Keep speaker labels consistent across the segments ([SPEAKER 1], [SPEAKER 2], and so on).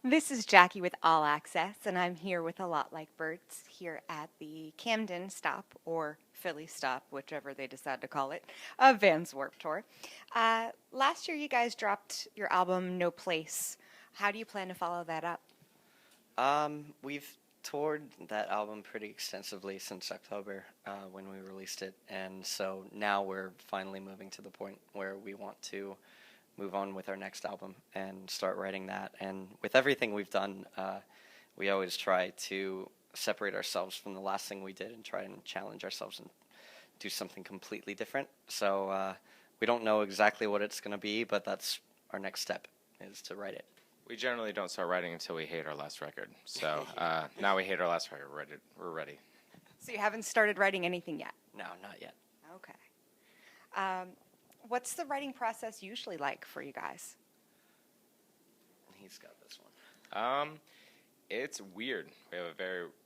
[SPEAKER 1] This is Jackie with All Access, and I'm here with A Lot Like Birds here at the Camden stop, or Philly stop, whichever they decide to call it, of Vans Warped Tour. Last year, you guys dropped your album No Place. How do you plan to follow that up?
[SPEAKER 2] We've toured that album pretty extensively since October when we released it, and so now we're finally moving to the point where we want to move on with our next album and start writing that. And with everything we've done, we always try to separate ourselves from the last thing we did and try and challenge ourselves and do something completely different. So we don't know exactly what it's going to be, but that's our next step, is to write it.
[SPEAKER 3] We generally don't start writing until we hate our last record. So now we hate our last record. We're ready.
[SPEAKER 1] So you haven't started writing anything yet?
[SPEAKER 2] No, not yet.
[SPEAKER 1] Okay. What's the writing process usually like for you guys?
[SPEAKER 2] He's got this one.
[SPEAKER 3] It's weird.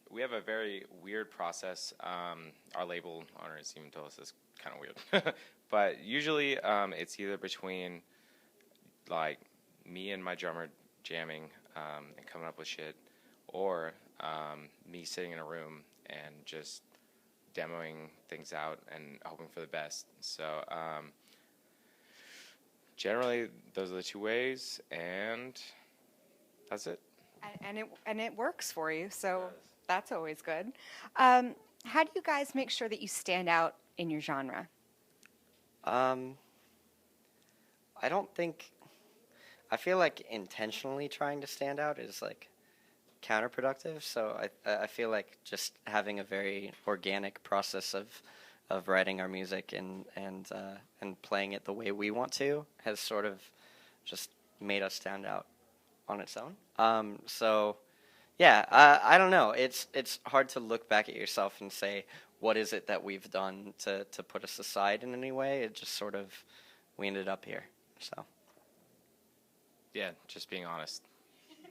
[SPEAKER 3] We have a very weird process. Our label owners even told us it's kind of weird. But usually it's either between like me and my drummer jamming and coming up with shit, or me sitting in a room and just demoing things out and hoping for the best. So generally, those are the two ways, and that's it.
[SPEAKER 1] And it works for you, so that's always good. How do you guys make sure that you stand out in your genre?
[SPEAKER 2] I don't think. I feel like intentionally trying to stand out is like counterproductive. So I feel like just having a very organic process of writing our music and playing it the way we want to has sort of just made us stand out on its own. So yeah, I don't know. It's hard to look back at yourself and say what is it that we've done to put us aside in any way. It just sort of we ended up here. So
[SPEAKER 3] Yeah, just being honest.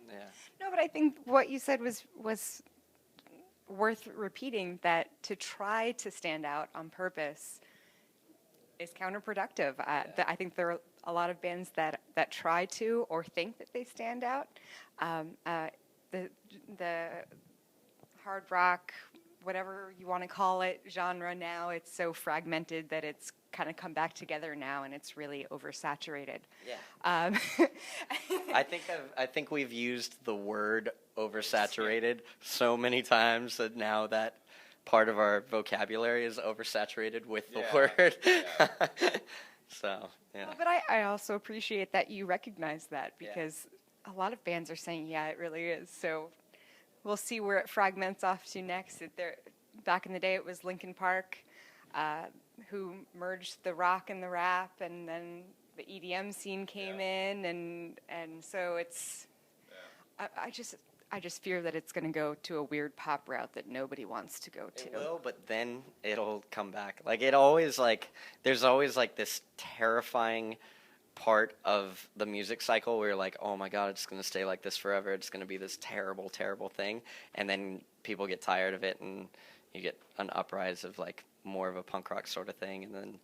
[SPEAKER 2] yeah.
[SPEAKER 1] No, but I think what you said was worth repeating, that to try to stand out on purpose is counterproductive. I think there are a lot of bands that try to or think that they stand out. The hard rock, whatever you want to call it, genre now, it's so fragmented that it's kind of come back together now, and it's really oversaturated.
[SPEAKER 2] Yeah. I think we've used the word oversaturated so many times that now that part of our vocabulary is oversaturated with the word.
[SPEAKER 3] Yeah.
[SPEAKER 2] So, yeah.
[SPEAKER 1] Well, but I also appreciate that you recognize that, because a lot of bands are saying, yeah, it really is. So we'll see where it fragments off to next. Back in the day, it was Linkin Park, who merged the rock and the rap, and then the EDM scene came in, and so it's. I just fear that it's going to go to a weird pop route that nobody wants to go to.
[SPEAKER 2] It will, but then it'll come back. Like it always there's always like this terrifying part of the music cycle where you're like, oh my god, it's going to stay like this forever. It's going to be this terrible, terrible thing, and then people get tired of it, and you get an uprise of like more of a punk rock sort of thing, and then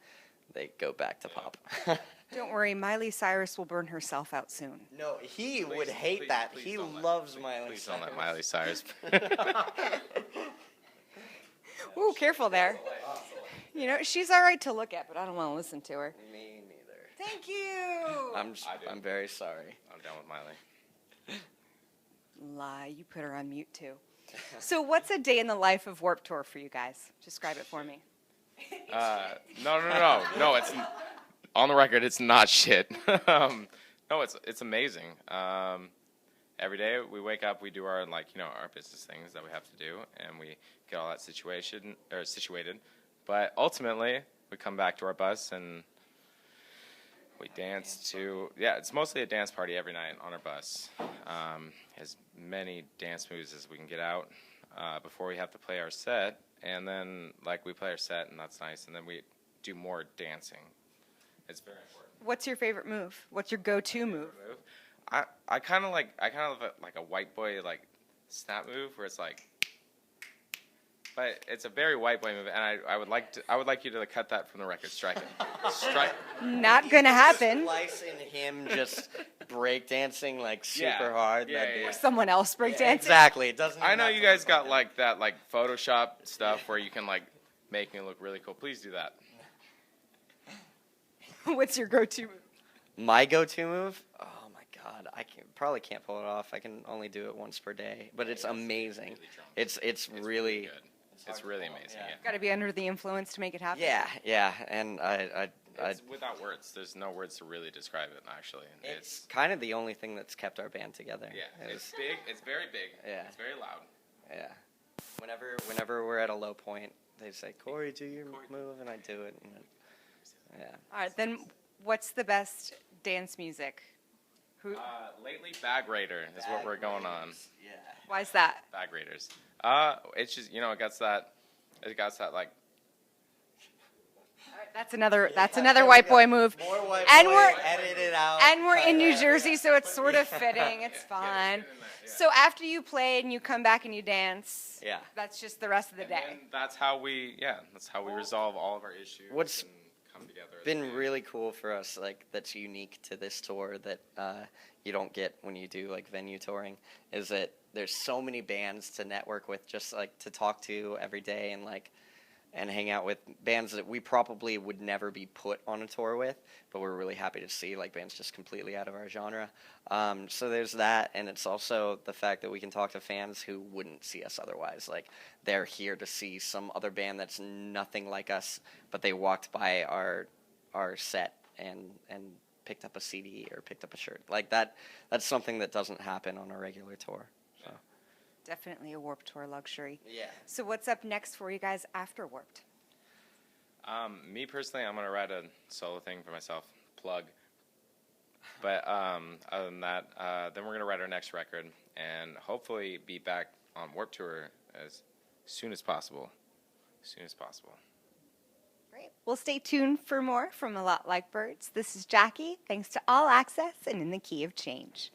[SPEAKER 2] they go back to pop.
[SPEAKER 1] Don't worry, Miley Cyrus will burn herself out soon.
[SPEAKER 2] No, he would hate that. He loves Miley Cyrus.
[SPEAKER 3] Please don't let Miley Cyrus.
[SPEAKER 1] Ooh, careful there. You know, she's all right to look at, but I don't want to listen to her.
[SPEAKER 2] Me neither.
[SPEAKER 1] Thank you.
[SPEAKER 2] I'm very sorry.
[SPEAKER 3] I'm down with Miley.
[SPEAKER 1] Lie, you put her on mute too. So what's a day in the life of Warped Tour for you guys? Describe it for me.
[SPEAKER 3] No. It's on the record. It's not shit. No, it's amazing. Every day we wake up, we do our our business things that we have to do, and we get all that situated. But ultimately, we come back to our bus and we dance to. Yeah, it's mostly a dance party every night on our bus. As many dance moves as we can get out before we have to play our set. And then, we play our set, and that's nice. And then we do more dancing. It's very important.
[SPEAKER 1] What's your favorite move? What's your go-to move?
[SPEAKER 3] I kind of like a white boy snap move where it's but it's a very white boy move, and I would like you to cut that from the record. Strike it. Strike.
[SPEAKER 1] Not gonna happen.
[SPEAKER 2] Slice in him just breakdancing like super
[SPEAKER 3] Yeah.
[SPEAKER 2] hard.
[SPEAKER 3] Yeah,
[SPEAKER 2] that'd be-
[SPEAKER 3] yeah,
[SPEAKER 1] Or someone else breakdancing.
[SPEAKER 2] Yeah, exactly. It doesn't.
[SPEAKER 3] I
[SPEAKER 2] even
[SPEAKER 3] know
[SPEAKER 2] have
[SPEAKER 3] you
[SPEAKER 2] to
[SPEAKER 3] guys
[SPEAKER 2] look
[SPEAKER 3] got
[SPEAKER 2] like
[SPEAKER 3] like that like Photoshop stuff where you can like make me look really cool. Please do that.
[SPEAKER 1] What's your go-to move?
[SPEAKER 2] my go-to move. Oh my god, probably can't pull it off. I can only do it once per day, but it's amazing.
[SPEAKER 3] Really drunk.
[SPEAKER 2] It's really
[SPEAKER 3] good. It's really amazing. Yeah.
[SPEAKER 1] Got to be under the influence to make it happen.
[SPEAKER 2] yeah, and I
[SPEAKER 3] It's without words. There's no words to really describe it. Actually,
[SPEAKER 2] it's kind of the only thing that's kept our band together.
[SPEAKER 3] yeah.
[SPEAKER 2] is-
[SPEAKER 3] It's big. It's very big.
[SPEAKER 2] Yeah.
[SPEAKER 3] It's very loud.
[SPEAKER 2] yeah. Whenever we're at a low point, they say, "Corey, do your move," and I do it. And yeah.
[SPEAKER 1] All right, then what's the best dance music? Who?
[SPEAKER 3] Lately, Bag Raider is what we're going on.
[SPEAKER 2] Yeah.
[SPEAKER 1] Why is that?
[SPEAKER 3] Bag Raiders. It's just it got that like.
[SPEAKER 1] All right, that's another white boy move.
[SPEAKER 2] More white
[SPEAKER 1] And
[SPEAKER 2] boy,
[SPEAKER 1] we're-
[SPEAKER 2] edit it out.
[SPEAKER 1] And we're in New
[SPEAKER 2] cut it.
[SPEAKER 1] Jersey, so it's sort of fitting. It's
[SPEAKER 3] Yeah,
[SPEAKER 1] fine.
[SPEAKER 3] get in that, yeah.
[SPEAKER 1] So after you play and you come back and you dance,
[SPEAKER 2] Yeah.
[SPEAKER 1] that's just the rest of the
[SPEAKER 3] And
[SPEAKER 1] day.
[SPEAKER 3] then that's how we resolve all of our issues.
[SPEAKER 2] What's
[SPEAKER 3] and come together. as a
[SPEAKER 2] been
[SPEAKER 3] band.
[SPEAKER 2] really cool for us, like that's unique to this tour that you don't get when you do like venue touring, is that there's so many bands to network with, just like to talk to every day and hang out with bands that we probably would never be put on a tour with, but we're really happy to see like bands just completely out of our genre. So there's that, and it's also the fact that we can talk to fans who wouldn't see us otherwise. Like they're here to see some other band that's nothing like us, but they walked by our set and picked up a CD or picked up a shirt. Like that's something that doesn't happen on a regular tour. So
[SPEAKER 1] Definitely a Warped Tour luxury.
[SPEAKER 2] yeah.
[SPEAKER 1] So what's up next for you guys after Warped?
[SPEAKER 3] Me personally, I'm gonna write a solo thing for myself. Plug. But other than that, then we're gonna write our next record and hopefully be back on Warped Tour as soon as possible. As soon as possible.
[SPEAKER 1] Great. Well, stay tuned for more from A Lot Like Birds. This is Jackie. Thanks to All Access and In the Key of Change.